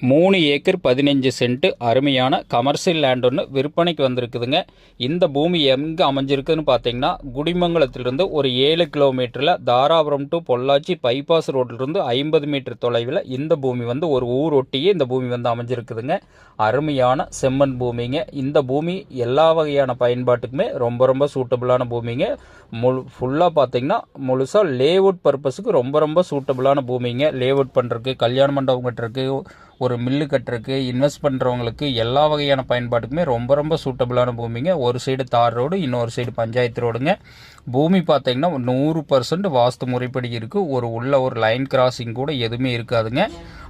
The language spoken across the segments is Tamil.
3 ஏக்கர் 15 சென்ட் அருமையான கமர்ஷியல் லேண்ட் ஒன்று விற்பனைக்கு வந்திருக்குதுங்க. இந்த பூமி எங்கே அமைஞ்சிருக்குதுன்னு பார்த்தீங்கன்னா, குடிமங்கலத்திலிருந்து ஒரு 7 கிலோமீட்டரில் தாராபுரம் டு பொள்ளாச்சி பைபாஸ் ரோட்டிலிருந்து 50 மீட்டர் தொலைவில் இந்த பூமி வந்து ஒரு ஊர் ஒட்டியே இந்த பூமி வந்து அமைஞ்சிருக்குதுங்க. அருமையான செம்மண் பூமிங்க. இந்த பூமி எல்லா வகையான பயன்பாட்டுக்குமே ரொம்ப ரொம்ப சூட்டபிளான பூமிங்க. ஃபுல்லாக பார்த்தீங்கன்னா முழுசாக லேஅவுட் பர்பஸுக்கு ரொம்ப சூட்டபிளான பூமிங்க. லேஅவுட் பண்ணுறதுக்கு, கல்யாண மண்டபம் கட்டுறதுக்கு, ஒரு மில்லு கட்டுறதுக்கு, இன்வெஸ்ட் பண்ணுறவங்களுக்கு எல்லா வகையான பயன்பாட்டுக்குமே ரொம்ப சூட்டபிளான பூமிங்க. ஒரு சைடு தார் ரோடு, இன்னொரு சைடு பஞ்சாயத்து ரோடுங்க. பூமி பார்த்தீங்கன்னா 100% வாஸ்து முறைப்படி இருக்குது. உள்ள ஒரு லைன் கிராசிங் கூட எதுவுமே இருக்காதுங்க.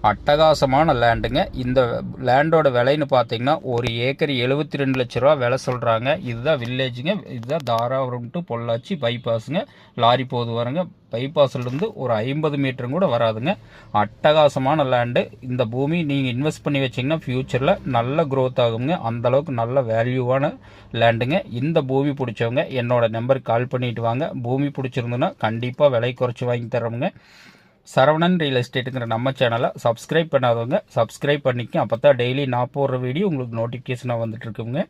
அட்டகாசமான லேண்டுங்க. இந்த லேண்டோட விலைன்னு பார்த்தீங்கன்னா ஒரு ஏக்கர் 72 லட்ச ரூபா விலை சொல்கிறாங்க. இதுதான் வில்லேஜுங்க. இதுதான் தாராபுரம் டு பொள்ளாச்சி பைபாஸுங்க. லாரி போது வரங்க. பைபாஸ்லேருந்து ஒரு 50 மீட்டரும் கூட வராதுங்க. அட்டகாசமான லேண்டு. இந்த பூமி நீங்கள் இன்வெஸ்ட் பண்ணி வச்சிங்கன்னா ஃப்யூச்சரில் நல்ல க்ரோத் ஆகுங்க. அந்தளவுக்கு நல்ல வேல்யூவான லேண்டுங்க. இந்த பூமி பிடிச்சவங்க என்னோட நம்பருக்கு கால் பண்ணிட்டு வாங்க. பூமி பிடிச்சிருந்துன்னா கண்டிப்பாக விலை குறைச்சி வாங்கி தரோமுங்க. சரவணன் ரியல் எஸ்டேட்டுங்கிற நம்ம சேனலை சப்ஸ்கிரைப் பண்ணாதவங்க சப்ஸ்கிரைப் பண்ணிக்க. அப்போ தான் டெய்லி நான் போடுற வீடியோ உங்களுக்கு நோட்டிஃபிகேஷனாக வந்துட்டு இருக்குங்க.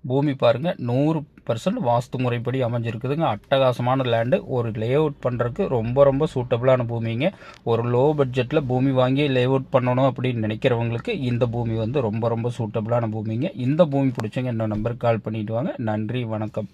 பூமி பாருங்கள், 100% வாஸ்து முறைப்படி அமைஞ்சிருக்குதுங்க. அட்டகாசமான லேண்டு. ஒரு லேஅவுட் பண்ணுறதுக்கு ரொம்ப சூட்டபிளான பூமிங்க. ஒரு லோ பட்ஜெட்டில் பூமி வாங்கி லேஅவுட் பண்ணணும் அப்படின்னு நினைக்கிறவங்களுக்கு இந்த பூமி வந்து ரொம்ப சூட்டபிளான பூமிங்க. இந்த பூமி பிடிச்சவங்க என்னோட நம்பருக்கு கால் பண்ணிட்டு வாங்க. நன்றி, வணக்கம்.